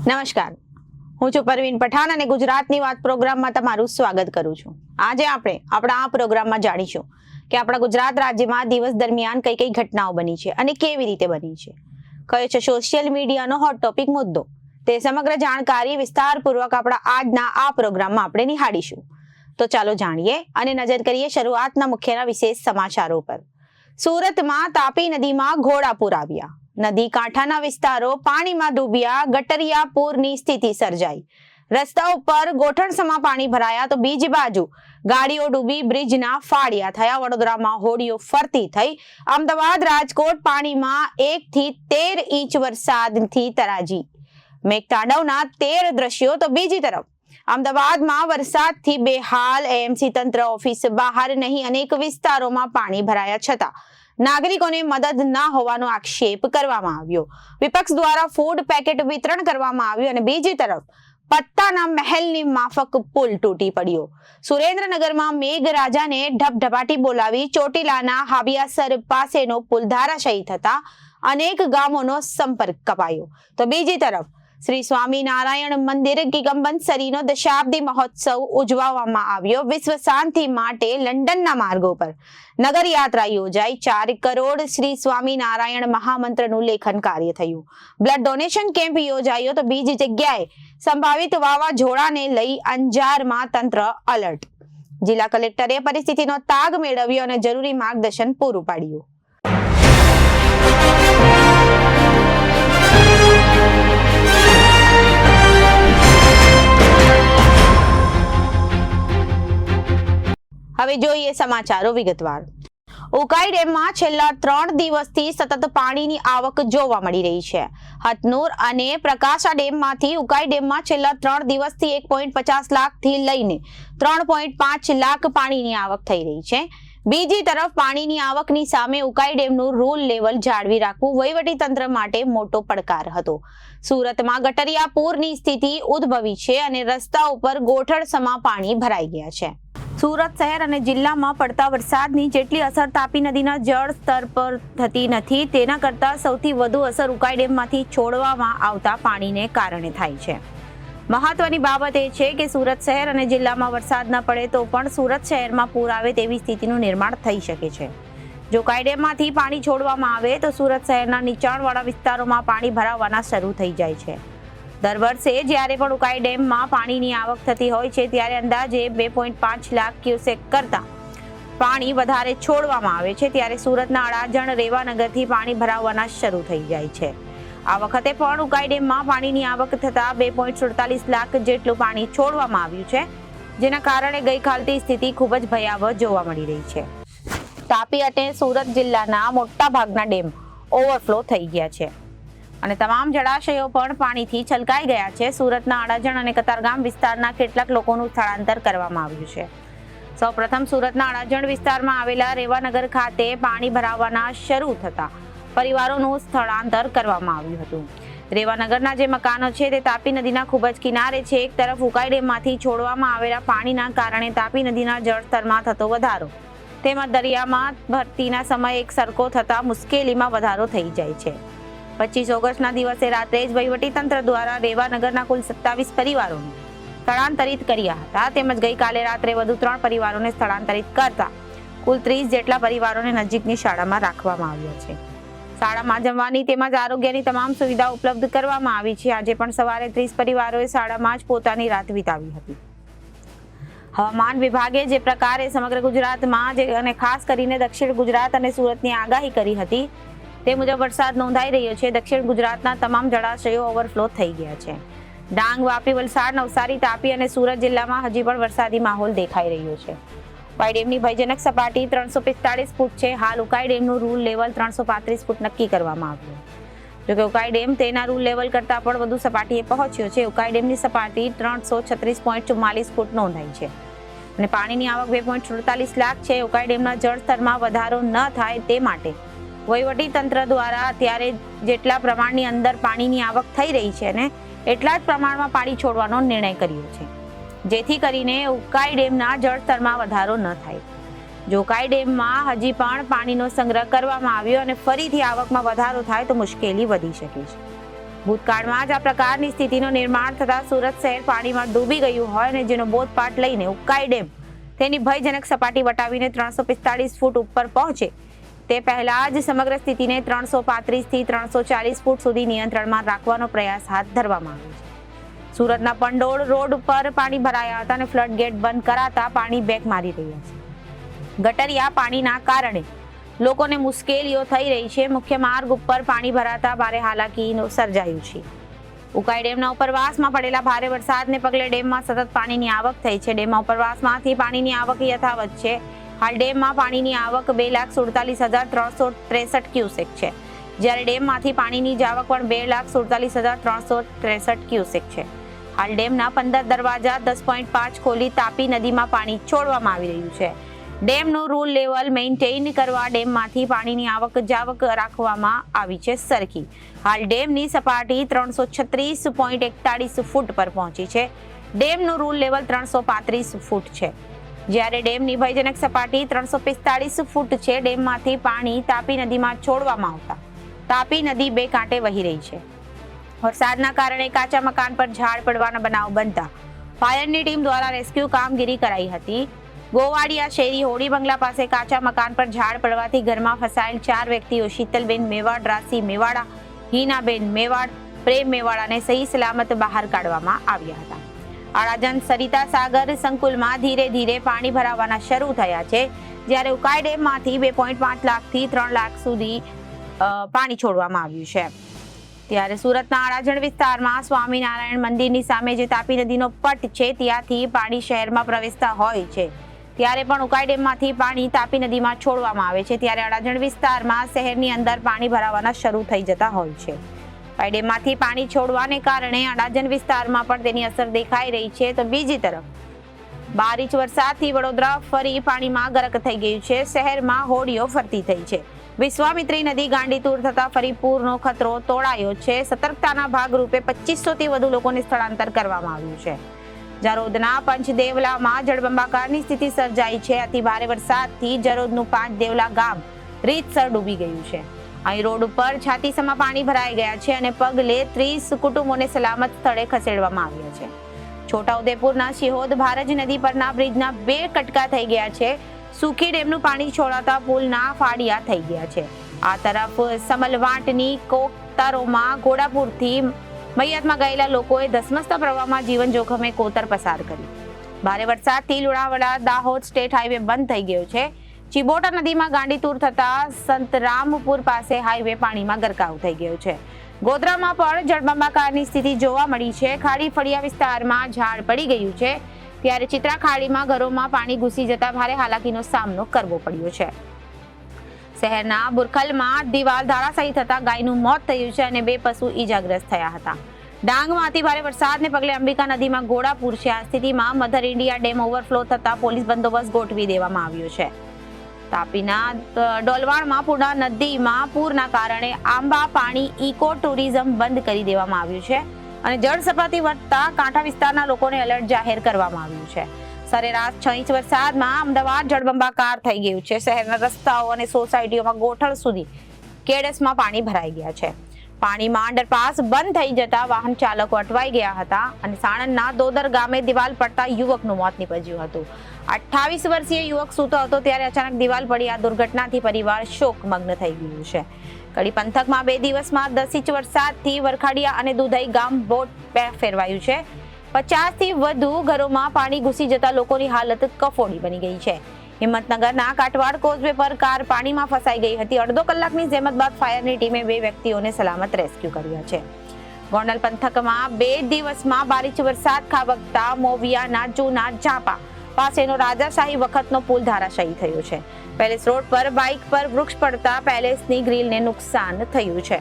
નમસ્કાર, હું છું પરવીન પઠાણ અને ગુજરાતની વાત પ્રોગ્રામમાં તમારું સ્વાગત કરું છું. આજે આપણે આપણા આ પ્રોગ્રામમાં જાણીશું કે આપણા ગુજરાત રાજ્યમાં દિવસ દરમિયાન કઈ કઈ ઘટનાઓ બની છે અને કેવી રીતે બની છે, કયો છે સોશિયલ મીડિયાનો હોટ ટોપિક મુદ્દો. તે સમગ્ર જાણકારી વિસ્તારપૂર્વક આપણા આજના આ પ્રોગ્રામમાં આપણે નિહાળીશું. તો ચાલો જાણીએ અને નજર કરીએ શરૂઆતના મુખ્યના વિશેષ સમાચારો પર. સુરતમાં તાપી નદીમાં ઘોડાપૂર આવ્યા. નદી કાંઠાના વિસ્તારો પાણીમાં ડૂબ્યા. ગટરિયા પૂરની સ્થિતિ સર્જાઈ. રસ્તા ઉપર ગોઠણસમા પાણી ભરાયા તો બીજી બાજુ ગાડીઓ ડૂબી બ્રિજના ફાળિયા થયા. વડોદરામાં હોડીઓ ફરતી થઈ. અમદાવાદ રાજકોટ પાણીમાં 1 થી 13 ઇંચ વરસાદથી તરાજી. મેઘતાંડવના 13 દ્રશ્યો તો બીજી તરફ અમદાવાદમાં વરસાદથી બેહાલ. એએમસી તંત્ર ઓફિસ બહાર નહીં. અનેક વિસ્તારોમાં પાણી ભરાયા છતાં નાગરિકોને મદદ ના હોવાનો આક્ષેપ કરવામાં આવ્યો. વિપક્ષ દ્વારા ફૂડ પેકેટ વિતરણ કરવામાં આવ્યું અને બીજી તરફ પત્તાના મહેલની માફક પુલ તૂટી પડ્યો. સુરેન્દ્રનગરમાં મેઘરાજાને ઢબઢબાટી બોલાવી. ચોટીલાના હાબિયાસર પાસેનો પુલ ધરાશાયી થતા અનેક ગામોનો સંપર્ક કપાયો. તો બીજી તરફ શ્રી સ્વામિનારાયણ મંદિર કિગમ્બનસરીનો દશાબ્દી મહોત્સવ ઉજવવામાં આવ્યો. વિશ્વ શાંતિ માટે લંડનના માર્ગો પર નગર યાત્રા યોજાઈ. 4 કરોડ શ્રી સ્વામિનારાયણ મહામંત્રનું લેખન કાર્ય થયું. બ્લડ ડોનેશન કેમ્પ યોજાયો તો બીજી જગ્યાએ સંભવિત વાવાઝોડાને લઈ અંજારમાં તંત્ર અલર્ટ. જિલ્લા કલેક્ટરે પરિસ્થિતિનો તાગ મેળવ્યો અને જરૂરી માર્ગદર્શન પૂરું પાડ્યું. હવે જોઈએ સમાચારો વિગતવાર. ઉકાઈ ડેમમાં છેલ્લા 3 દિવસથી સતત પાણીની આવક જોવા મળી રહી છે. હથનુર અને પ્રકાશા ડેમમાંથી ઉકાઈ ડેમમાં છેલ્લા 3 દિવસથી 1.50 લાખથી લઈને 3.5 લાખ પાણીની આવક થઈ રહી છે. બીજી તરફ પાણીની આવકની સામે ઉકાઈ ડેમનું રૂલ લેવલ જાળવી રાખવું વહીવટી તંત્ર માટે મોટો પડકાર હતો. સુરતમાં ગટરિયા પૂરની સ્થિતિ ઉદ્ભવી છે અને રસ્તા ઉપર ગોઠણસમા પાણી ભરાઈ ગયા છે. સુરત શહેર અને જિલ્લામાં પડતા વરસાદની જેટલી અસર તાપી નદીના જળ સ્તર પર થતી નથી, તેના કરતાં સૌથી વધુ અસર ઉકાઈ ડેમમાંથી છોડવામાં આવતા પાણીને કારણે થાય છે. મહત્વની બાબત એ છે કે સુરત શહેર અને જિલ્લામાં વરસાદ ન પડે તો પણ સુરત શહેરમાં પૂર આવે તેવી સ્થિતિનું નિર્માણ થઈ શકે છે. જો ઉકાઈ ડેમમાંથી પાણી છોડવામાં આવે તો સુરત શહેરના નીચાણવાળા વિસ્તારોમાં પાણી ભરાવાના શરૂ થઈ જાય છે. દર વર્ષે જ્યારે પણ ઉકાઈ ડેમમાં પાણીની આવક થતી હોય છે ત્યારે અંદાજે 2.5 લાખ ક્યુસેક કરતા પાણી વધારે છોડવામાં આવે છે. ત્યારે સુરતના અડાજણ રેવાનગરથી પાણી ભરાવાના શરૂ થઈ જાય છે. આ વખતે પણ ઉકાઈ ડેમમાં પાણીની આવક થતા 2.47 લાખ જેટલું પાણી છોડવામાં આવ્યું છે, જેના કારણે ગઈકાલથી સ્થિતિ ખૂબ જ ભયાવહ જોવા મળી રહી છે. તાપી અને સુરત જિલ્લાના મોટા ભાગના ડેમ ઓવરફ્લો થઈ ગયા છે અને તમામ જળાશયો પણ પાણીથી છલકાઈ ગયા છે. સુરતના અડાજણ અને કતારગામ વિસ્તારના કેટલાક લોકોનું સ્થળાંતર કરવામાં આવ્યું છે. સૌપ્રથમ સુરતના અડાજણ વિસ્તારમાં આવેલા રેવાનગર ખાતે પાણી ભરાવાના શરૂ થતા પરિવારોનું સ્થળાંતર કરવામાં આવ્યું હતું. રેવાનગરના જે મકાનો છે તે તાપી નદીના ખૂબ જ કિનારે છે. એક તરફ ઉકાઈ ડેમમાંથી છોડવામાં આવેલા પાણીના કારણે તાપી નદીના જળસ્તરમાં થતો વધારો તેમજ દરિયામાં ભરતીના સમયે એક સરખો થતા મુશ્કેલીમાં વધારો થઈ જાય છે. 25 ઓગસ્ટના દિવસે રાત્રે જ વહીવટીતંત્ર દ્વારા રેવાનગરના કુલ 27 પરિવારોને સ્થળાંતરિત કર્યા હતા. તેમજ ગઈકાલે રાત્રે વધુ 3 પરિવારોને સ્થળાંતરિત કરતા કુલ 30 જેટલા પરિવારોને નજીકની શાળામાં રાખવામાં આવ્યા છે. શાળામાં જમવાની તેમજ આરોગ્યની તમામ સુવિધા ઉપલબ્ધ કરવામાં આવી છે. આજે પણ સવારે 30 પરિવારોએ શાળામાં જ પોતાની રાત વિતાવી હતી. હવામાન વિભાગે જે પ્રકારે સમગ્ર ગુજરાતમાં અને ખાસ કરીને દક્ષિણ ગુજરાત અને સુરતની આગાહી કરી હતી તે મુજબ વરસાદ નોંધાઈ રહ્યો છે. દક્ષિણ ગુજરાતના તમામ જળાશયો ઓવરફ્લો થઈ ગયા છે. ડાંગ, વાપી, વલસાડ, નવસારી, તાપી અને સુરત જિલ્લામાં હજી પણ વરસાદી માહોલ દેખાઈ રહ્યો છે. ઉકાઈ ડેમની ભયજનક સપાટી 345 ફૂટ છે. હાલ ઉકાઈ ડેમનું રૂલ લેવલ 335 ફૂટ નક્કી કરવામાં આવ્યું. જોકે ઉકાઈ ડેમ તેના રૂલ લેવલ કરતાં પણ વધુ સપાટીએ પહોંચ્યો છે. ઉકાઈ ડેમની સપાટી 336.44 ફૂટ નોંધાઈ છે અને પાણીની આવક 2.47 લાખ છે. ઉકાઈ ડેમના જળસ્તરમાં વધારો ન થાય તે માટે વહીવટી તંત્ર દ્વારા અત્યારે જેટલા પ્રમાણની અંદર પાણીની આવક થઈ રહી છે ને એટલા જ પ્રમાણમાં પાણી છોડવાનો નિર્ણય કર્યો છે, જેથી કરીને ઉકાઈ ડેમના જળસ્તરમાં વધારો ન થાય. જો ઉકાઈ ડેમમાં હજી પણ પાણીનો સંગ્રહ કરવામાં આવ્યો અને ફરીથી આવકમાં વધારો થાય તો મુશ્કેલી વધી શકે છે. ભૂતકાળમાં જ આ પ્રકારની સ્થિતિનું નિર્માણ થતા સુરત શહેર પાણીમાં ડૂબી ગયું હોય અને જેનો બોધપાઠ લઈને ઉકાઈ ડેમ તેની ભયજનક સપાટી વટાવીને 345 ફૂટ ઉપર પહોંચે તે પહેલા જ સમગ્ર સ્થિતિને 335 થી 340 ફૂટ સુધી નિયંત્રણમાં રાખવાનો પ્રયાસ હાથ ધરવામાં આવ્યો છે. સુરતના પંડોળ રોડ ઉપર પાણી ભરાયા હતા અને ફ્લડ ગેટ બંધ કરાતા પાણી બેક મારી રહ્યા છે. ગટરિયા પાણીના કારણે લોકોને મુશ્કેલીઓ થઈ રહી છે. મુખ્ય માર્ગ ઉપર પાણી ભરાતા ભારે હાલાકીનો સર્જાયું છે. ઉકાઈ ડેમના ઉપરવાસમાં પડેલા ભારે વરસાદને પગલે ડેમમાં સતત પાણીની આવક થઈ છે. ડેમમાં ઉપરવાસમાંથી પાણીની આવક યથાવત છે. હાલ ડેમમાં પાણીની આવક 2,47,363 ક્યુસેક છે, જ્યારે ડેમમાંથી પાણીની જાવક પણ 2,47,363 ક્યુસેક છે. હાલ ડેમના 15 દરવાજા 10.5 ખોલી તાપી નદીમાં પાણી છોડવામાં આવી રહ્યું છે. ડેમનું રૂલ લેવલ મેઇન્ટેઇન કરવા ડેમમાંથી પાણીની આવક જાવક રાખવામાં આવી છે સરખી. હાલ ડેમની સપાટી 336.41 ફૂટ પર પહોંચી છે. ડેમનું રૂલ લેવલ 335 ફૂટ છે, જ્યારે ડેમની ભયજનક સપાટી 345 ફૂટ છે. ડેમમાંથી પાણી તાપી નદીમાં છોડવામાં આવતા તાપી નદી બે કાંઠે વહી રહી છે. વરસાદના કારણે કાચા મકાન પર ઝાડ પડવાના બનાવ બનતા ફાયરની ટીમ દ્વારા રેસ્ક્યુ કામગીરી કરાઈ હતી. ગોવાડિયા શેરી હોડી બંગલા પાસે કાચા મકાન પર ઝાડ પડવાથી ઘરમાં ફસાયેલ 4 વ્યક્તિઓ શીતલબેન મેવાડ, રાશી મેવાડા, હિનાબેન મેવાડ, પ્રેમ મેવાડાને સહી સલામત બહાર કાઢવામાં આવ્યા હતા. અડાજણ સરિતા સાગર સંકુલમાં ધીરે ધીરે પાણી ભરાવાના શરૂ થયા છે, જ્યારે ઉકાઈ ડેમમાંથી 2.5 લાખથી 3 લાખ સુધી પાણી છોડવામાં આવ્યું છે. ત્યારે સુરતના અડાજણ વિસ્તારમાં સ્વામિનારાયણ મંદિરની સામે જે તાપી નદીનો પટ છે ત્યાંથી પાણી શહેરમાં પ્રવેશતા હોય છે, ત્યારે પણ ઉકાઈ ડેમમાંથી પાણી તાપી નદીમાં છોડવામાં આવે છે. ત્યારે અડાજણ વિસ્તારમાં શહેરની અંદર પાણી ભરાવાના શરૂ થઈ જતા હોય છે. ઉકાઈ ડેમમાંથી પાણી છોડવાને કારણે અડાજણ વિસ્તારમાં પણ તેની અસર દેખાઈ રહી છે. તો બીજી તરફ 12 ઇંચ વરસાદથી વડોદરા ફરી પાણીમાં ગરક થઈ ગયું છે. શહેરમાં હોડીઓ ફરતી થઈ છે. વિશ્વામિત્રી નદી ગાંડીતુર થતા ફરી પૂરનો ખતરો તોડાયો છે. સતર્કતાના ભાગરૂપે 2500 થી વધુ લોકોને સ્થળાંતર કરવામાં આવ્યું છે. જરોદના પંચદેવલામાં જળબંબાકારની સ્થિતિ સર્જાઈ છે. અતિ ભારે વરસાદથી જરોદનું પાંચદેવલા ગામ રીતસર ડૂબી ગયું છે. અહીં રોડ ઉપર છાતીસમાં પાણી ભરાઈ ગયા છે અને પગલે 30 કુટુંબોને સલામત સ્થળે ખસેડવામાં આવ્યા છે. છોટાઉદેપુરના શિહોદ ભારજ નદી પરના બ્રિજના 2 કટકા થઈ ગયા છે. સુખી ડેમનું પાણી છોડાતા પુલના ફાડિયા થઈ ગયા છે. આ તરફ સમલવાંટની કોતરોમાં ઘોડાપુરથી મૈયાતમાં ગયેલા લોકોએ ધસમસતા પ્રવાહમાં જીવન જોખમે કોતર પસાર કરી. ભારે વરસાદથી લુણાવાડા દાહોદ સ્ટેટ હાઈવે બંધ થઈ ગયો છે. ચિબોટા નદીમાં ગાંડીતુર થતા સંતરામપુર પાસે હાઈવે પાણીમાં ગરકાવ થઈ ગયો છે. ગોધરામાં પણ જળબંબાકારની સ્થિતિ જોવા મળી છે. ખાડી ફળિયા વિસ્તારમાં ઝાડ પડી ગયું છે, ત્યારે ચિત્રા ખાડીમાં ઘરોમાં પાણી ઘૂસી જતા ભારે હાલાકીનો સામનો કરવો પડ્યો છે. શહેરના બુરખલમાં દિવાલ ધરાશાયી થતા ગાયનું મોત થયું છે અને 2 પશુ ઈજાગ્રસ્ત થયા હતા. ડાંગમાં અતિ ભારે વરસાદને પગલે અંબિકા નદીમાં ઘોડાપુર છે. આ સ્થિતિમાં મધર ઇન્ડિયા ડેમ ઓવરફ્લો થતા પોલીસ બંદોબસ્ત ગોઠવી દેવામાં આવ્યો છે. તાપીના ડોલવાણમાં પૂર્ણા નદીમાં પૂરના કારણે આંબા પાણી ઇકો ટુરિઝમ બંધ કરી દેવામાં આવ્યું છે અને જળ સપાટી વધતા કાંઠા વિસ્તારના લોકોને એલર્ટ જાહેર કરવામાં આવ્યું છે. સરેરાશ 6 ઇંચ વરસાદમાં અમદાવાદ જળબંબાકાર થઈ ગયું છે. શહેરના રસ્તાઓ અને સોસાયટીઓમાં ગોઠણ સુધી કેડસમાં પાણી ભરાઈ ગયા છે. પાણીમાં અંડરપાસ બંધ થઈ જતા વાહન ચાલકો અટવાઈ ગયા હતા અને સાણંદના દોદર ગામે દિવાલ પડતા યુવકનું મોત નીપજ્યું હતું. 28 વર્ષીય યુવક સૂતો હતો ત્યારે અચાનક દિવાલ પડી આ દુર્ઘટનાથી પરિવાર શોકમગ્ન થઈ ગયું છે. કડી પંથકમાં 2 દિવસમાં 10 ઇંચ વરસાદથી વરખાડિયા અને દુધઈ ગામ બોટ ફેરવાયું છે. 50 થી વધુ ઘરોમાં પાણી ઘૂસી જતા લોકોની હાલત કફોડી બની ગઈ છે. હિંમતનગરના કાટવાડ કોઝવે પર કાર પાણીમાં ફસાઈ ગઈ હતી. અડધો કલાકની જહેમત બાદ ફાયરની ટીમે 2 વ્યક્તિઓને સલામત રેસ્ક્યુ કર્યા છે. ગોંડલ પંથકમાં 2 દિવસમાં 12 ઇંચ વરસાદ ખાબકતા મોવિયાના જૂના ઝાપા પાસેનો રાજાશાહી વખતનો પુલ ધરાશાયી થયો છે. પેલેસ રોડ પર બાઇક પર વૃક્ષ પડતા પેલેસની ગ્રીલને નુકસાન થયું છે.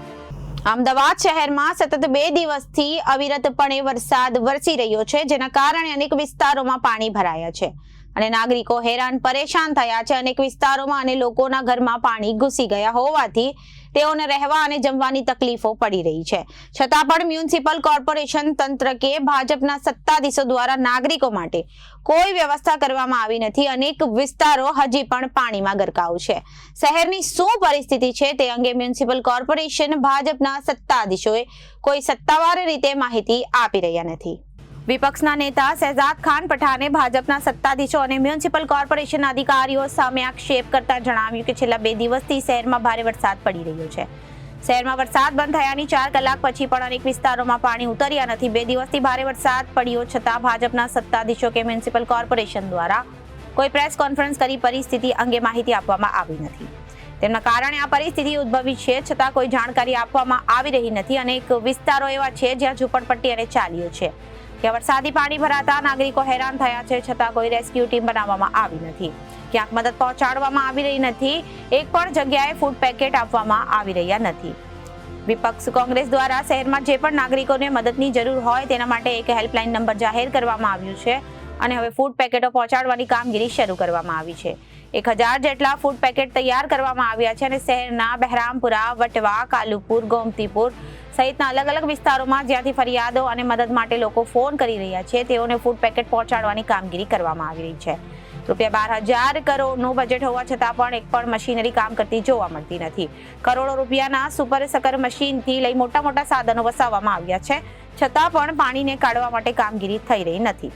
અમદાવાદ શહેરમાં સતત 2 દિવસથી અવિરતપણે વરસાદ વરસી રહ્યો છે, જેના કારણે અનેક વિસ્તારોમાં પાણી ભરાયા છે અને નાગરિકો હેરાન પરેશાન થયા છે. અનેક વિસ્તારોમાં અને લોકોના ઘરમાં પાણી ઘૂસી ગયા હોવાથી તેઓને રહેવા અને જમવાની તકલીફો પડી રહી છે. છતાં પણ મ્યુનિસિપલ કોર્પોરેશન તંત્ર કે ભાજપના સત્તાધીશો દ્વારા નાગરિકો માટે કોઈ વ્યવસ્થા કરવામાં આવી નથી. અનેક વિસ્તારો હજી પણ પાણીમાં ગરકાવ છે. શહેરની શું પરિસ્થિતિ છે તે અંગે મ્યુનિસિપલ કોર્પોરેશન ભાજપના સત્તાધીશોએ કોઈ સત્તાવાર રીતે માહિતી આપી રહ્યા નથી. વિપક્ષના નેતા શહેજાદ ખાન પઠાણે ભાજપના સત્તાધીશો અને મ્યુનિસિપલ કોર્પોરેશનના અધિકારીઓ સામે આક્ષેપ કરતા જણાવ્યું કે છેલ્લા 2 દિવસથી શહેરમાં ભારે વરસાદ પડી રહ્યો છે. શહેરમાં વરસાદ બંધ થયાની 4 કલાક પછી પણ અનેક વિસ્તારોમાં પાણી ઉતર્યા નથી. 2 દિવસથી ભારે વરસાદ પડ્યો છતાં ભાજપના સત્તાધીશો કે મ્યુનિસિપલ કોર્પોરેશન દ્વારા કોઈ પ્રેસ કોન્ફરન્સ કરી પરિસ્થિતિ અંગે માહિતી આપવામાં આવી નથી. તેમના કારણે આ પરિસ્થિતિ ઉદ્ભવી છે, છતાં કોઈ જાણકારી આપવામાં આવી રહી નથી. અનેક વિસ્તારો એવા છે જ્યાં ઝૂંપડપટ્ટી અને ચાલીઓ છે. ત્યાં વરસાદી પાણી ભરાતા નાગરિકો હેરાન થયા છે, છતાં કોઈ રેસ્ક્યુ ટીમ બનાવવામાં આવી નથી. ક્યાંક મદદ પહોંચાડવામાં આવી રહી નથી. એક પણ જગ્યાએ ફૂડ પેકેટ આપવામાં આવી રહ્યા નથી. વિપક્ષ કોંગ્રેસ દ્વારા શહેરમાં જે પણ નાગરિકોને મદદની જરૂર હોય તેના માટે એક હેલ્પલાઇન નંબર જાહેર કરવામાં આવ્યું છે અને હવે ફૂડ પેકેટો પહોંચાડવાની કામગીરી શરૂ કરવામાં આવી છે. 1000 જેટલા ફૂડ પેકેટ તૈયાર કરવામાં આવ્યા છે અને શહેરના બહેરામપુરા, વટવા, કાલુપુર, ગોમતીપુર સહિતના અલગ અલગ વિસ્તારોમાં જ્યાંથી ફરિયાદો અને મદદ માટે લોકો ફોન કરી રહ્યા છે તેઓને ફૂડ પેકેટ પહોંચાડવાની કામગીરી કરવામાં આવી રહી છે. ₹12,000 કરોડનું બજેટ હોવા છતાં પણ એક પણ મશીનરી કામ કરતી જોવા મળતી નથી. કરોડો રૂપિયાના સુપર સકર મશીનથી લઈ મોટા સાધનો વસાવવામાં આવ્યા છે, છતાં પણ પાણીને કાઢવા માટે કામગીરી થઈ રહી નથી.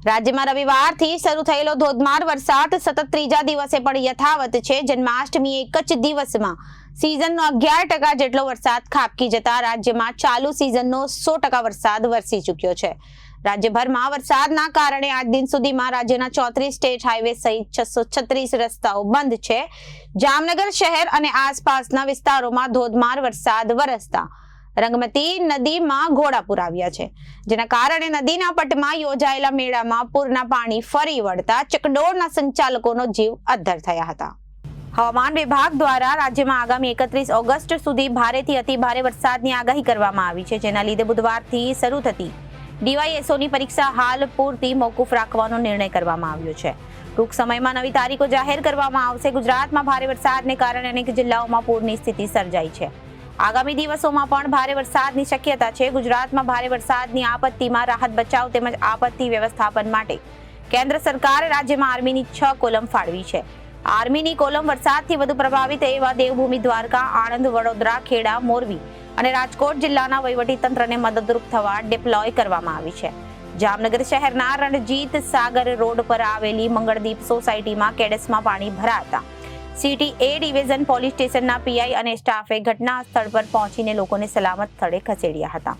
રાજ્યમાં રવિવારથી શરૂ થયેલો ધોધમાર વરસાદ સતત 3જા દિવસે પણ યથાવત છે. જન્માષ્ટમી એક જ દિવસમાં સિઝનનો 11% જેટલો વરસાદ ખાબકી જતા રાજ્યમાં ચાલુ સિઝનનો 100% વરસાદ વરસી ચૂક્યો છે. રાજ્યભરમાં વરસાદના કારણે આજ દિન સુધીમાં રાજ્યના 34 સ્ટેટ હાઈવે સહિત 636 રસ્તાઓ બંધ છે. જામનગર શહેર અને આસપાસના વિસ્તારોમાં ધોધમાર વરસાદ વરસતા રંગમતી નદીમાં ઘોડાપૂર આવ્યા છે, જેના કારણે નદીના પટમાં યોજાયેલા મેળામાં પૂરના પાણી ફરી વળતા ચકડોળના સંચાલકોનો જીવ અદ્ધર થયા હતા. હવામાન વિભાગ દ્વારા રાજ્યમાં આગામી 31 ઓગસ્ટ સુધી ભારેથી અતિ ભારે વરસાદની આગાહી કરવામાં આવી છે, જેના લીધે બુધવારથી શરૂ થતી DYSOની પરીક્ષા હાલ પૂરતી મોકૂફ રાખવાનો નિર્ણય કરવામાં આવ્યો છે. ટૂંક સમયમાં નવી તારીખો જાહેર કરવામાં આવશે. ગુજરાતમાં ભારે વરસાદને કારણે અનેક જિલ્લાઓમાં પૂરની સ્થિતિ સર્જાઈ છે. આગામી દિવસોમાં પણ ભારે વરસાદની શક્યતા છે. ગુજરાતમાં ભારે વરસાદની આપત્તિમાં રાહત બચાવ તેમજ આપત્તિ વ્યવસ્થાપન માટે કેન્દ્ર સરકારે રાજ્યમાં આર્મીની 6 કોલમ ફાળવી છે. આર્મીની કોલમ વરસાદથી વધુ પ્રભાવિત એવા દેવભૂમિ, દ્વારકા, આણંદ, વડોદરા, ખેડા, મોરબી અને રાજકોટ જિલ્લાના વહીવટીતંત્રને મદદરૂપ થવા ડિપ્લોય કરવામાં આવી છે. જામનગર શહેરના રણજીત સાગર રોડ પર આવેલી મંગળદીપ સોસાયટીમાં કેડેસમાં પાણી ભરાતા સિટી A ડિવિઝન પોલીસ સ્ટેશનના PI અને સ્ટાફે ઘટના સ્થળ પર પહોંચીને લોકોને સલામત સ્થળે ખસેડ્યા હતા.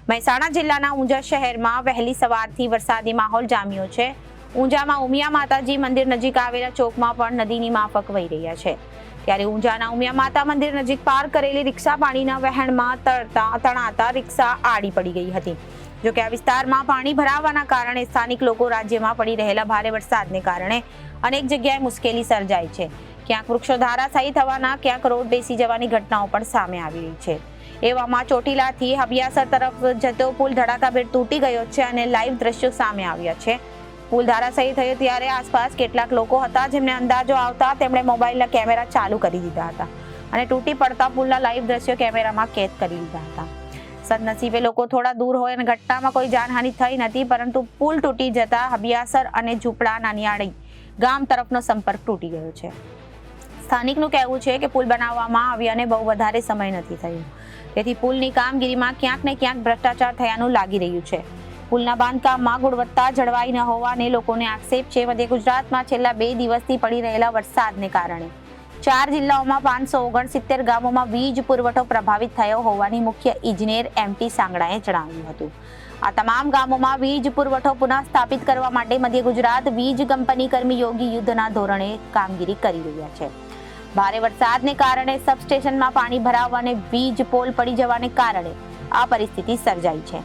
મહેસાણા જિલ્લાના ઊંઝા શહેરમાં વહેલી સવારથી વરસાદી માહોલ જામ્યો છે. ઊંઝામાં ઉમિયા માતાજી મંદિર નજીક આવેલા ચોકમાં પણ નદીની માફક વહી રહ્યા છે. ત્યારે ઊંઝાના ઉમિયા માતા મંદિર નજીક પાર્ક કરેલી રિક્ષા પાણીના વહેણમાં તણાતા રિક્ષા આડી પડી ગઈ હતી. જોકે આ વિસ્તારમાં પાણી ભરાવાના કારણે સ્થાનિક લોકો રાજ્યમાં પડી રહેલા ભારે વરસાદને કારણે અનેક જગ્યાએ મુશ્કેલી સર્જાઈ છે. ક્યાંક વૃક્ષો ધરાશાયી થવાના, ક્યાંક રોડ બેસી જવાની ઘટનાઓ પણ સામે આવી રહી છે. એવામાં ચોટીલાથી હબિયાસર તરફ જતો પુલ ધડાકાભેર તૂટી ગયો છે અને લાઈવ દ્રશ્યો સામે આવ્યા છે. પુલ ધરાશાયી થયો ત્યારે આસપાસ કેટલાક લોકો હતા જેમને અંદાજો આવતા તેમણે મોબાઈલના કેમેરા ચાલુ કરી દીધા હતા અને તૂટી પડતા પુલના લાઈવ દ્રશ્યો કેમેરામાં કેદ કરી લીધા હતા. સદનસીબે લોકો થોડા દૂર હોય અને ઘટનામાં કોઈ જાનહાનિ થઈ નથી, પરંતુ પુલ તૂટી જતા હબિયાસર અને ઝૂંપડા નાનિયાળી ગામ તરફનો સંપર્ક તૂટી ગયો છે. સ્થાનિકનું કહેવું છે કે પુલ બનાવવામાં આવ્યાને બહુ વધારે સમય નથી થયો, તેથી પુલની કામગીરીમાં ક્યાંક ને ક્યાંક ભ્રષ્ટાચાર થયાનું લાગી રહ્યું છે. પુલના બાંધકામમાં ગુણવત્તા જળવાઈ ન હોવાને લોકોને આક્ષેપ છે. મધ્ય ગુજરાતમાં છેલ્લા 2 દિવસથી પડી રહેલા વરસાદને કારણે 4 જિલ્લાઓમાં 569 ગામોમાં વીજ પુરવઠો પ્રભાવિત થયો હોવાની મુખ્ય ઇજનેર MP સાંગડાએ જણાવ્યું હતું. આ તમામ ગામોમાં વીજ પુરવઠો પુનઃ સ્થાપિત કરવા માટે મધ્ય ગુજરાત વીજ કંપની કર્મયોગી યુદ્ધના ધોરણે કામગીરી કરી રહ્યા છે. ભારે વરસાદને કારણે સબસ્ટેશનમાં પાણી ભરાવા અને વીજ પોલ પડી જવાને કારણે આ પરિસ્થિતિ સર્જાઈ છે.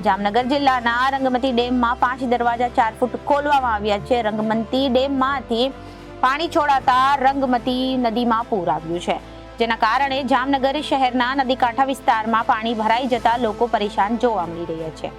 જામનગર જિલ્લાના રંગમતી ડેમમાં 5 દરવાજા 4 ફૂટ ખોલવામાં આવ્યા છે. રંગમતી ડેમમાંથી પાણી છોડાતા રંગમતી નદીમાં પૂર આવ્યું છે, જેના કારણે જામનગર શહેરના નદીકાંઠા વિસ્તારમાં પાણી ભરાઈ જતા લોકો પરેશાન જોવા મળી રહ્યા છે.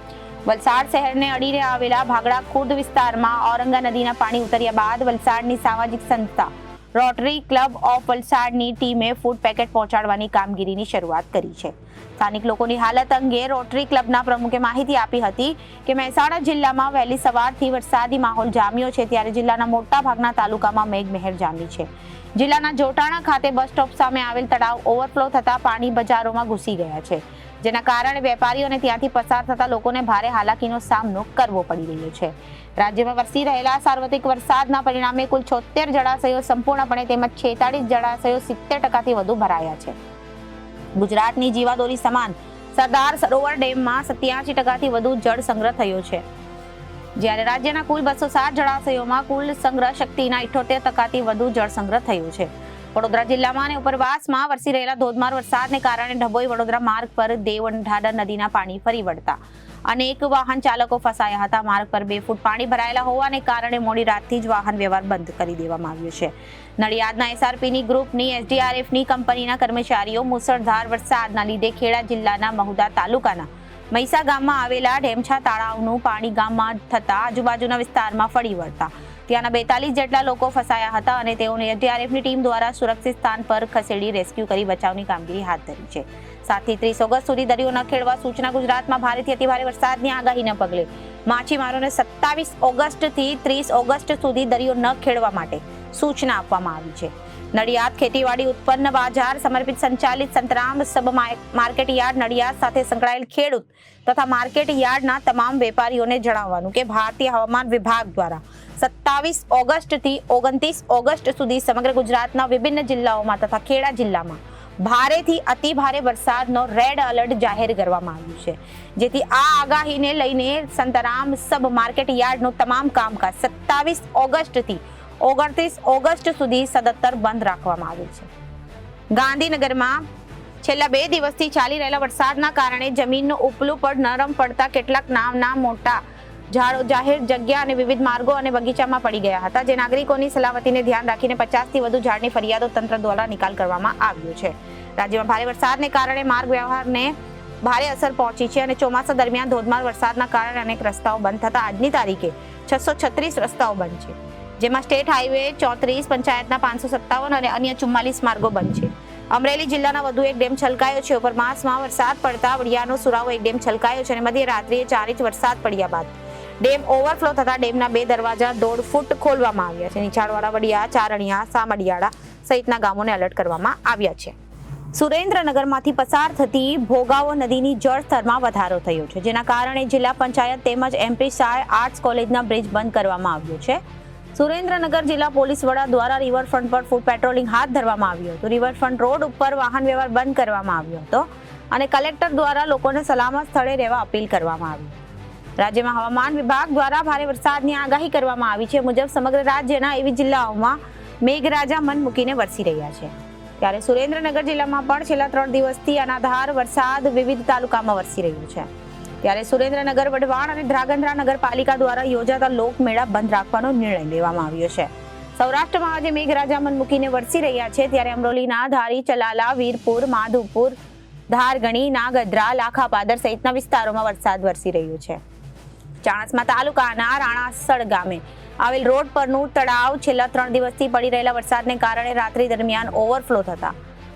વલસાડ શહેરને અડીને આવેલા ભાગડા ખુર્દ વિસ્તારમાં ઔરંગા નદીના પાણી ઉતર્યા બાદ વલસાડની સામાજિક સંસ્થા રોટરી ક્લબ ઓફ વલસાડની ટીમે ફૂડ પેકેટ પહોંચાડવાની કામગીરીની શરૂઆત કરી છે. સ્થાનિક લોકોની હાલત અંગે રોટરી ક્લબના પ્રમુખે માહિતી આપી હતી કે મહેસાણા જિલ્લામાં વહેલી સવારથી વરસાદી માહોલ જામ્યો છે, ત્યારે જિલ્લાના મોટા ભાગના તાલુકામાં મેઘમહેર જામી છે. જિલ્લાના જોટાણા ખાતે બસ સ્ટોપ સામે આવેલ તળાવ ઓવરફ્લો થતા પાણી બજારોમાં ઘૂસી ગયા છે, જેના કારણે વેપારીઓને ત્યાંથી પસાર થતા લોકોને ભારે હાલાકીનો સામનો કરવો પડી રહ્યો છે. રાજ્યમાં વરસી રહેલા સાર્વત્રિક વરસાદના પરિણામે કુલ 76 જળાશયો સંપૂર્ણપણે તેમજ 46 જળાશયો 70% વધુ ભરાયા છે. ગુજરાતની જીવાદોરી સમાન સરદાર સરોવર ડેમમાં 87% વધુ જળ સંગ્રહ થયો છે, જ્યારે રાજ્યના કુલ 207 જળાશયોમાં કુલ સંગ્રહ શક્તિના 78% વધુ જળ સંગ્રહ થયો છે. વડોદરા જિલ્લામાં અને ઉપરવાસમાં વરસી રહેલા ધોધમાર વરસાદને કારણે ડભોઈ વડોદરા માર્ગ પર દેવઢાદર નદીના પાણી ફરી વળતા અનેક વાહન ચાલકો ફસાયા હતા. માર્ગ પર 2 ફૂટ પાણી ભરાયેલા હોવાને કારણે મોડી રાતથી જ વાહન વ્યવહાર બંધ કરી દેવામાં આવ્યો છે. નડિયાદના એસઆરપીની ગ્રુપની એસડીઆરએફની કંપનીના કર્મચારીઓ મુસળધાર વરસાદના લીધે ખેડા જિલ્લાના મહુધા તાલુકાના મૈસા ગામમાં આવેલા ઢેમછા તળાવનું પાણી ગામમાં થતા આજુબાજુના વિસ્તારમાં ફરી વળતા ત્યાંના 42 જેટલા લોકો ફસાયા હતા અને તેઓને એસડીઆરએફની ટીમ દ્વારા સુરક્ષિત સ્થાન પર ખસેડી રેસ્ક્યુ કરી બચાવની કામગીરી હાથ ધરી છે. 7 થી 30 ઓગસ્ટ સુધી દરિયો ન ખેડવા સૂચના. ગુજરાતમાં ભારેથી અતિભારે વરસાદની આગાહીને પગલે માછીમારોને 27 ઓગસ્ટથી 30 ઓગસ્ટ સુધી દરિયો ન ખેડવા માટે સૂચના આપવામાં આવી છે. નડિયાદ ખેતીવાડી ઉત્પન્ન બજાર સમર્પિત સંચાલિત સંતરામ સબ માર્કેટ યાર્ડ નડિયાદ સાથે સંકળાયેલ ખેડૂત તથા માર્કેટ યાર્ડના તમામ વેપારીઓને જણાવવાનું કે ભારતીય હવામાન વિભાગ દ્વારા 27 ઓગસ્ટથી 29 ઓગસ્ટ સુધી સમગ્ર ગુજરાતના વિભિન્ન જિલ્લાઓમાં તથા ખેડા જિલ્લામાં ભારેથી અતિભારે વરસાદનો રેડ એલર્ટ જાહેર કરવામાં આવ્યું છે, જેથી આ આગાહીને લઈને સંતરામ સબ માર્કેટ યાર્ડનું તમામ કામકાજ 27 ઓગસ્ટથી 29 ઓગસ્ટ સુધી સદંતર બંધ રાખવામાં આવ્યું છે. ગાંધીનગરમાં છેલ્લા 2 દિવસથી ચાલી રહેલા વરસાદના કારણે જમીનનું ઉપલું પડ નરમ પડતા કેટલાક નાના મોટા ઝાડો જાહેર જગ્યા અને વિવિધ માર્ગો અને બગીચામાં પડી ગયા હતા, જે નાગરિકોની સલામતીને ધ્યાન રાખીને 50 થી વધુ ઝાડની ફરિયાદો તંત્ર દ્વારા નિકાલ કરવામાં આવ્યો છે. રાજ્યમાં ભારે વરસાદને કારણે માર્ગ વ્યવહારને ભારે અસર પહોંચી છે અને ચોમાસા દરમિયાન ધોધમાર વરસાદના કારણે અનેક રસ્તાઓ બંધ થતા આજની તારીખે 636 રસ્તાઓ બંધ છે, જેમાં સ્ટેટ હાઈવે 34, પંચાયતના 557 અને અન્ય 44 માર્ગો બંધ છે. અમરેલી જિલ્લાના વધુ એક ડેમ છલકાયો છે. ઉપરવાસમાં વરસાદ પડતા વડિયાનો સુરાવો એક ડેમ છલકાયો છે અને મધ્યરાત્રિએ 4 ઇંચ વરસાદ પડ્યા બાદ ડેમ ઓવરફ્લો થતા ડેમના 2 દરવાજા 1.5 ફૂટ ખોલવામાં આવ્યા છે. નીચાણવાળા વડિયા, ચારણિયા, સામડિયાળા સહિતના ગામોને એલર્ટ કરવામાં આવ્યા છે. સુરેન્દ્રનગરમાંથી પસાર થતી ભોગાવો નદીની જળસ્તરમાં વધારો થયો છે, જેના કારણે જિલ્લા પંચાયત તેમજ એમપી શાહ આર્ટ્સ કોલેજના બ્રિજ બંધ કરવામાં આવ્યો છે. સુરેન્દ્રનગર જિલ્લા પોલીસ વડા દ્વારા રિવરફ્રન્ટ પર ફૂટ પેટ્રોલિંગ હાથ ધરવામાં આવ્યું હતું. રિવરફ્રન્ટ રોડ ઉપર વાહન વ્યવહાર બંધ કરવામાં આવ્યો હતો અને કલેક્ટર દ્વારા લોકોને સલામત સ્થળે રહેવા અપીલ કરવામાં આવી. રાજ્યમાં હવામાન વિભાગ દ્વારા ભારે વરસાદની આગાહી કરવામાં આવી છે. મુજબ સમગ્ર રાજ્યના એવી જિલ્લાઓમાં મેઘરાજા મન મૂકીને વરસી રહ્યા છે, ત્યારે સુરેન્દ્રનગર જિલ્લામાં પણ છેલ્લા 3 દિવસથી અનાધાર વરસાદ વિવિધ તાલુકામાં વરસી રહ્યો છે. ત્યારે સુરેન્દ્રનગર, વઢવાણ અને ધ્રાંગધ્રા નગરપાલિકા દ્વારા યોજાતા લોકમેળા બંધ રાખવાનો નિર્ણય લેવામાં આવ્યો છે. સૌરાષ્ટ્રમાં આજે મેઘરાજા મન મૂકીને વરસી રહ્યા છે, ત્યારે અમરોલીના ધારી, ચલાલા, વીરપુર, માધુપુર, ધારગણી, નાગદ્રા, લાખાપાદર સહિતના વિસ્તારોમાં વરસાદ વરસી રહ્યો છે. ચાણસ્મા તાલુકાના રાણાસણ ગામે આવેલ રોડ પરનું તળાવ છેલ્લા 3 દિવસથી પડી રહેલા વરસાદને કારણે રાત્રિ દરમિયાન ઓવરફ્લો થતા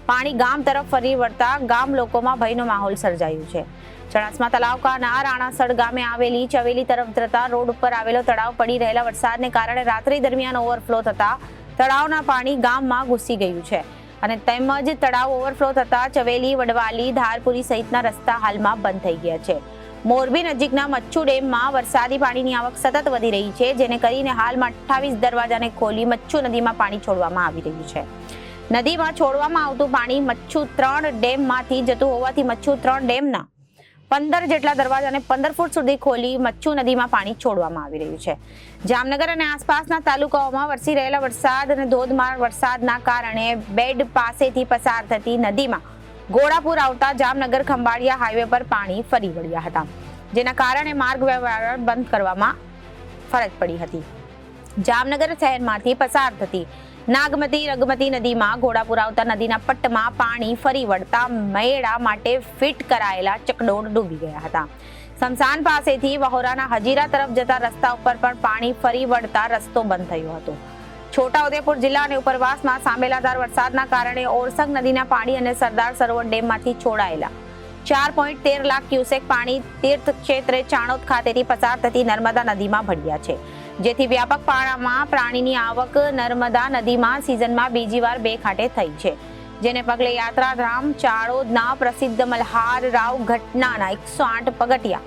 પાણી ગામ તરફ ફરી વળતા ગામ લોકોમાં ભયનો માહોલ સર્જાયો છે. ચાણસ્મા તાલુકાના રાણાસણ ગામે આવેલી ચવેલી તરફ જતા રોડ ઉપર આવેલો તળાવ પડી રહેલા વરસાદને કારણે રાત્રિ દરમિયાન ઓવરફ્લો થતા તળાવના પાણી ગામમાં ઘૂસી ગયું છે અને તેમજ તળાવ ઓવરફ્લો થતા ચવેલી, વડવાલી, ધારપુરી સહિતના રસ્તા હાલમાં બંધ થઈ ગયા છે. મોરબી નજીકના મચ્છુ ડેમમાં વરસાદી પાણીની આવક સતત વધી રહી છે, જેને કરીને હાલમાં 28 દરવાજાને ખોલી મચ્છુ નદીમાં પાણી છોડવામાં આવી રહ્યું છે. નદીમાં છોડવામાં આવતું પાણી મચ્છુ 3 ડેમમાંથી જતું હોવાથી મચ્છુ 3 ડેમના 15 જેટલા દરવાજાને 15 ફૂટ સુધી ખોલી મચ્છુ નદીમાં પાણી છોડવામાં આવી રહ્યું છે. જામનગર અને આસપાસના તાલુકાઓમાં વરસી રહેલા વરસાદ અને ધોધમાર વરસાદના કારણે બેડ પાસેથી પસાર થતી નદીમાં ઘોડાપુર આવતા જામનગર ખંભાળિયા હાઈવે પર પાણી ફરી વળ્યા હતા, જેના કારણે માર્ગ વ્યવહાર બંધ કરવામાં ફરજ પડી હતી. જામનગર શહેરમાંથી પસાર થતી નાગમતી રગમતી નદીમાં ઘોડાપુર આવતા નદીના પટ્ટમાં પાણી ફરી વળતા મેળા માટે ફિટ કરાયેલા ચકડોળ ડૂબી ગયા હતા. સમસાન પાસેથી વહોરાના હજીરા તરફ જતા રસ્તા ઉપર પણ પાણી ફરી વળતા રસ્તો બંધ થયો હતો. છોટાઉદેપુર જિલ્લા અને ઉપરવાસમાં સાંબેલાધાર વરસાદના કારણે ઓરસંગ નદીના પાણી અને સરદાર સરોવર ડેમમાંથી છોડાયેલા 4.13 લાખ ક્યુસેક પાણી તીર્થ ક્ષેત્રે ચાણોદ ખાતેથી પસાર થતી નર્મદા નદીમાં ભળ્યા છે, જેથી વ્યાપક પાણામાં પ્રાણીની આવક નર્મદા નદીમાં સિઝનમાં બીજી વાર બે ખાતે થઈ છે, જેને પગલે યાત્રાધામ ચાણોદના પ્રસિદ્ધ મલ્હાર રાવ ઘાટના 108 પગથિયા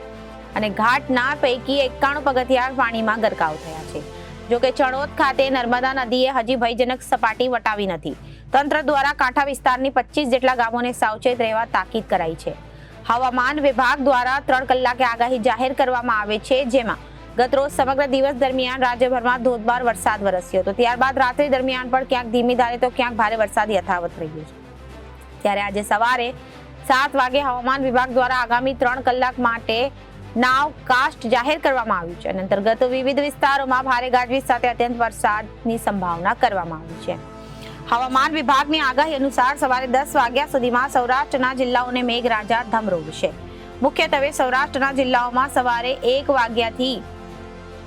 અને ઘાટના પૈકી 91 પગથિયા પાણીમાં ગરકાવ થયા છે। જોકે ચણોદ ખાતે નર્મદા નદીએ હજી ભયજનક સપાટી વટાવી નથી। તંત્ર દ્વારા કાંઠા વિસ્તારની 25 જેટલા ગામોને સાવચેત રહેવા તાકીદ કરાઈ છે। હવામાન વિભાગ દ્વારા 3 કલાકે આગાહી જાહેર કરવામાં આવે છે, જેમાં ગતરોજ સમગ્ર દિવસ દરમિયાન રાજ્યભરમાં ધોધમાર વરસાદ વરસ્યો હતો। ત્યારબાદ રાત્રિ દરમિયાન પણ ક્યાંક ધીમી ધારે તો ક્યાંક ભારે વરસાદ યથાવત રહ્યો છે। ત્યારે આજે સવારે 7 વાગે હવામાન વિભાગ દ્વારા આગામી 3 કલાક માટે નાવકાસ્ટ જાહેર કરવામાં આવ્યું છે અને અંતર્ગત વિવિધ વિસ્તારોમાં ભારે ગાજવીજ સાથે અત્યંત વરસાદની સંભાવના કરવામાં આવી છે। હવામાન વિભાગની આગાહી અનુસાર સવારે 10 વાગ્યા સુધીમાં સૌરાષ્ટ્રના જિલ્લાઓને મેઘરાજા ધમરોળશે। મુખ્યત્વે સૌરાષ્ટ્રના જિલ્લાઓમાં સવારે 1 વાગ્યાથી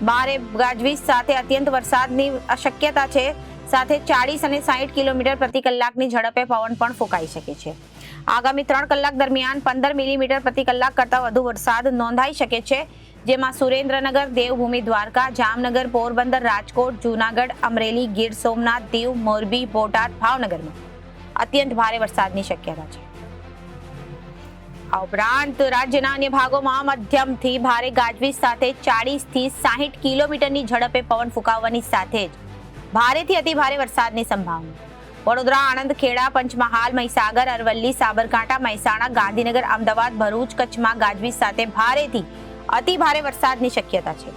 ભારે ગાજવીજ સાથે અત્યંત વરસાદની શક્યતા છે, સાથે 40 અને 60 કિલોમીટર પ્રતિ કલાકની ઝડપે પવન પણ ફૂંકાઈ શકે છે। આગામી 3 કલાક દરમિયાન 15 મિલીમીટર પ્રતિ કલાક કરતાં વધુ વરસાદ નોંધાઈ શકે છે, જેમાં સુરેન્દ્રનગર, દેવભૂમિ દ્વારકા, જામનગર, પોરબંદર, રાજકોટ, જૂનાગઢ, અમરેલી, ગીર સોમનાથ, દીવ, મોરબી, બોટાદ, ભાવનગરમાં અત્યંત ભારે વરસાદની શક્યતા છે। આ ઉપરાંત રાજ્યના અન્ય ભાગોમાં મધ્યમથી ભારે ગાજવીજ સાથે 40 થી 60 કિલોમીટરની ઝડપે પવન ફૂંકાવવાની સાથે જ ભારેથી અતિ ભારે વરસાદની સંભાવના। વડોદરા, આણંદ, ખેડા, પંચમહાલ, મહીસાગર, અરવલ્લી, સાબરકાંઠા, મહેસાણા, ગાંધીનગર, અમદાવાદ, ભરૂચ, કચ્છમાં ગાજવીજ સાથે ભારેથી અતિ ભારે વરસાદની શક્યતા છે।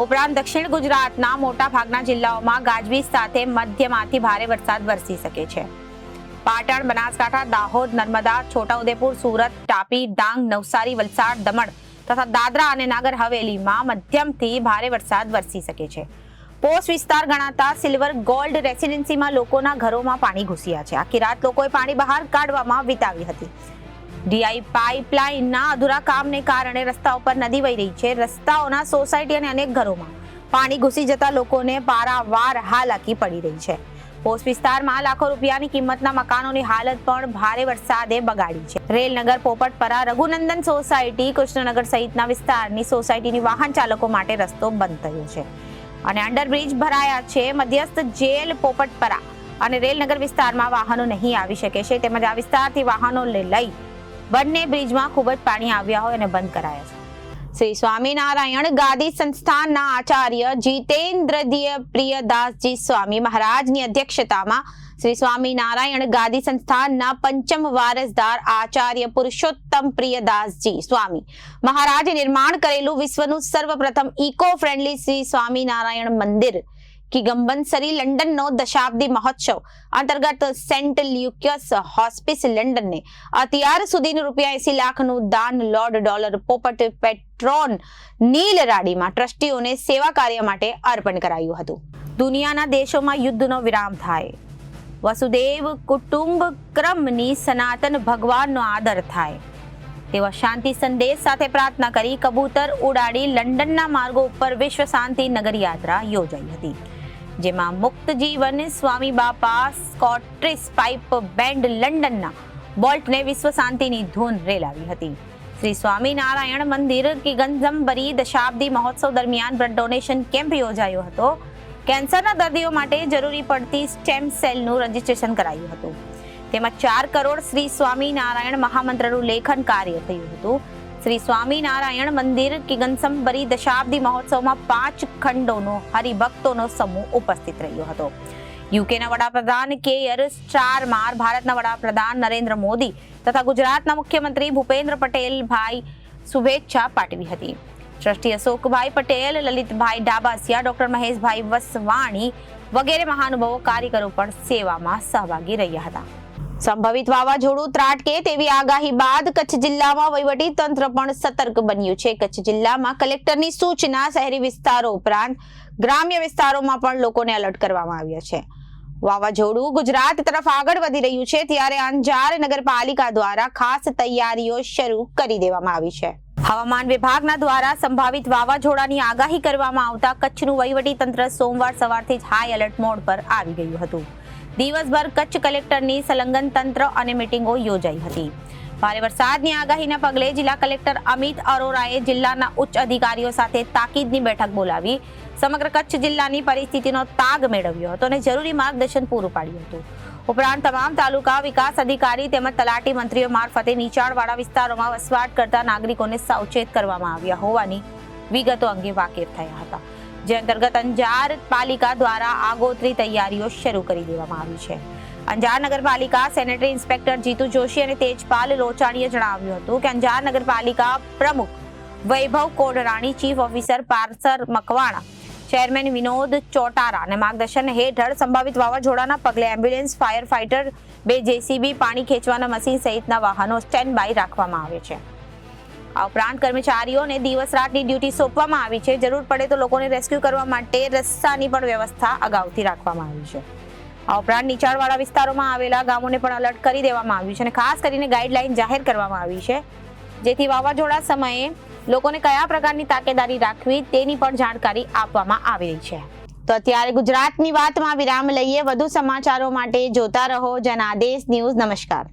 ઉપરાંત દક્ષિણ ગુજરાતના મોટા ભાગના જિલ્લાઓમાં ગાજવીજ સાથે મધ્યમાંથી ભારે વરસાદ વરસી શકે છે। પાટણ, બનાસકાંઠા, દાહોદ, નર્મદા, છોટાઉદેપુર, સુરત, તાપી, ડાંગ, નવસારી, વલસાડ, દમણ તથા દાદરા અને નાગર હવેલીમાં મધ્યમથી ભારે વરસાદ વરસી શકે છે। પોસ્ટ વિસ્તાર ગણાતા સિલ્વર ગોલ્ડ રેસિડેન્સીમાં લોકોના ઘરોમાં પાણી ઘૂસ્યા છે। આખી રાત લોકોએ પાણી બહાર કાઢવામાં વિતાવી હતી। ડીઆઈ પાઇપલાઇનના અધૂરા કામને કારણે રસ્તા ઉપર નદી વહી રહી છે। રસ્તાઓના, સોસાયટી અને અનેક ઘરોમાં પાણી ઘૂસી જતા લોકોને પારાવાર હાલાકી પડી રહી છે। પોસ્ટ વિસ્તારમાં લાખો રૂપિયાની કિંમતના મકાનોની હાલત પણ ભારે વરસાદે બગાડી છે। રેલનગર, પોપટપરા, રઘુનંદન સોસાયટી, કૃષ્ણનગર સહિતના વિસ્તારની સોસાયટીની વાહન ચાલકો માટે રસ્તો બંધ થયો છે અને અંડરબ્રિજ ભરાયા છે। મધ્યસ્થ જેલ, પોપટપરા અને રેલનગર વિસ્તારમાં વાહનો નહીં આવી શકે છે, તેમજ આ વિસ્તારથી વાહનો લઈ બંને બ્રિજમાં ખૂબ જ પાણી આવ્યા હોય અને બંધ કરાયા છે। શ્રી સ્વામિનારાયણ ગાદી સંસ્થાનના આચાર્ય જીતેન્દ્રદીય પ્રિયદાસજી સ્વામી મહારાજની અધ્યક્ષતામાં શ્રી સ્વામિનારાયણ ગાદી સંસ્થાનના પંચમ વારસદાર આચાર્ય પુરુષોત્તમ પ્રિયદાસજી સ્વામી મહારાજે નિર્માણ કરેલું વિશ્વનું સર્વપ્રથમ ઇકો ફ્રેન્ડલી શ્રી સ્વામિનારાયણ મંદિર કિગમ્બનસરી લંડનનો દશાબ્દી મહોત્સવ અંતર્ગત સેન્ટ લ્યુકસ હોસ્પિસ લંડનને અત્યાર સુધીનું ₹80 લાખનું દાન $, પોપટ પેટ્રોન નીલ રાડીમાં ટ્રસ્ટીઓને સેવા કાર્ય માટે અર્પણ કરાયું હતું। દુનિયાના દેશોમાં યુદ્ધનો વિરામ થાય, વસુદેવ કુટુંબક્રમની સનાતન ભગવાનનો આદર થાય તેવા શાંતિ સંદેશ સાથે પ્રાર્થના કરી કબૂતર ઉડાડી લંડનના માર્ગો ઉપર વિશ્વ શાંતિ નગર યાત્રા યોજાઈ હતી, જેમાં મુક્ત જીવન સ્વામી બાપા સ્કોટ્રિશ પાઇપ બેન્ડ લંડનના બોલ્ટને વિશ્વ શાંતિની ધૂન રેલાવી હતી। શ્રી સ્વામિનારાયણ મંદિર કિગંજમબરી દશાબ્દી મહોત્સવ દરમિયાન બ્લડ ડોનેશન કેમ્પ યોજાયો હતો। કેન્સરના દર્દીઓ માટે જરૂરી પડતી સ્ટેમ સેલનું રજીસ્ટ્રેશન કરાયું હતું, તેમાં 4 કરોડ શ્રી સ્વામિનારાયણ મહામંત્રનું લેખન કાર્ય થયું હતું। શ્રી સ્વામિનારાયણ મંદિર કિગંજમબરી દશાબ્દી મહોત્સવમાં 5 ખંડોનો હરિભક્તોનો સમૂહ ઉપસ્થિત રહ્યો હતો। યુકેના વડાપ્રધાન કેયર સ્ટારમાર, ભારતના વડાપ્રધાન નરેન્દ્ર મોદી તથા ગુજરાતના મુખ્યમંત્રી ભૂપેન્દ્ર પટેલ ભાઈ શુભેચ્છા પાઠવી હતી। ટ્રસ્ટી અશોકભાઈ પટેલ, લલિતભાઈ ડાબાસિયા, ડોક્ટર મહેશભાઈ વસવાણી વગેરે મહાનુભાવો કાર્યકરો પણ સેવામાં સહભાગી રહ્યા હતા। સંભવિત વાવાઝોડું ત્રાટકે તેવી આગાહી બાદ કચ્છ જિલ્લામાં વહીવટી તંત્ર પણ સતર્ક બન્યું છે। કચ્છ જિલ્લામાં કલેક્ટરની સૂચના શહેરી વિસ્તારો ઉપરાંત ગ્રામ્ય વિસ્તારોમાં પણ લોકોને એલર્ટ કરવામાં આવ્યા છે। વાવાઝોડું ગુજરાત તરફ આગળ વધી રહ્યું છે, ત્યારે અંજાર નગરપાલિકા દ્વારા ખાસ તૈયારીઓ શરૂ કરી દેવામાં આવી છે। હવામાન વિભાગના દ્વારા સંભવિત વાવાઝોડાની આગાહી કરવામાં આવતા કચ્છનું વહીવટી તંત્ર સોમવાર સવારથી જ હાઈ એલર્ટ મોડ પર આવી ગયું હતું. દિવસભર કચ્છ કલેક્ટરની સંલગ્ન તંત્ર અને મીટિંગો યોજાઈ હતી. ભારે વરસાદની આગાહીના પગલે જિલ્લા કલેક્ટર અમિત અરોરાએ જિલ્લાના ઉચ્ચ અધિકારીઓ સાથે તાકીદની બેઠક બોલાવી સમગ્ર કચ્છ જિલ્લાની પરિસ્થિતિનો તાગ મેળવ્યો હતો અને જરૂરી માર્ગદર્શન પૂરું પાડ્યું હતું. ઉપરાંત તમામ તાલુકા વિકાસ અધિકારી તેમજ તલાટી મંત્રીઓ મારફતે નીચાણવાળા વિસ્તારોમાં વસવાટ કરતા નાગરિકોને સાવચેત કરવામાં આવ્યા હોવાની વિગતો અંગે વાકેફ થયા હતા. જે અંતર્ગત અંજાર પાલિકા દ્વારા આગોતરી તૈયારીઓ શરૂ કરી દેવામાં આવી છે. અંજાર નગરપાલિકા સેનેટરી ઇન્સ્પેક્ટર જીતુ જોશી અને તેજપાલ લોચાણીએ જણાવ્યું હતું કે અંજાર નગરપાલિકા પ્રમુખ Vaibhav Kodrani, chief officer Parsar Makwana, chairman Vinod Chotara અને માર્ગદર્શન હેઠળ સંભવિત વાવાઝોડાના પગલે એમ્બ્યુલન્સ, ફાયર ફાઈટર, 2 જેસીબી, પાણી ખેંચવાના મશીન સહિતના વાહનો સ્ટેન્ડ બાય રાખવામાં આવે છે. આ ઉપરાંત કર્મચારીઓને દિવસ રાતની ડ્યુટી સોંપવામાં આવી છે. જરૂર પડે તો લોકોને રેસ્ક્યુ કરવા માટે રસ્તાની પણ વ્યવસ્થા અગાઉથી રાખવામાં આવી છે. આ ઉપરાંત નીચાણવાળા વિસ્તારોમાં આવેલા ગામોને પણ અલર્ટ કરી દેવામાં આવ્યું છે અને ખાસ કરીને ગાઈડલાઈન જાહેર કરવામાં આવી છે, જેથી વાવાઝોડા સમયે લોકોને કયા પ્રકારની તાકેદારી રાખવી તેની પણ જાણકારી આપવામાં આવી રહી છે. તો અત્યારે ગુજરાતની વાતમાં વિરામ લઈએ. વધુ સમાચારો માટે જોતા રહો જનાદેશ ન્યૂઝ. નમસ્કાર.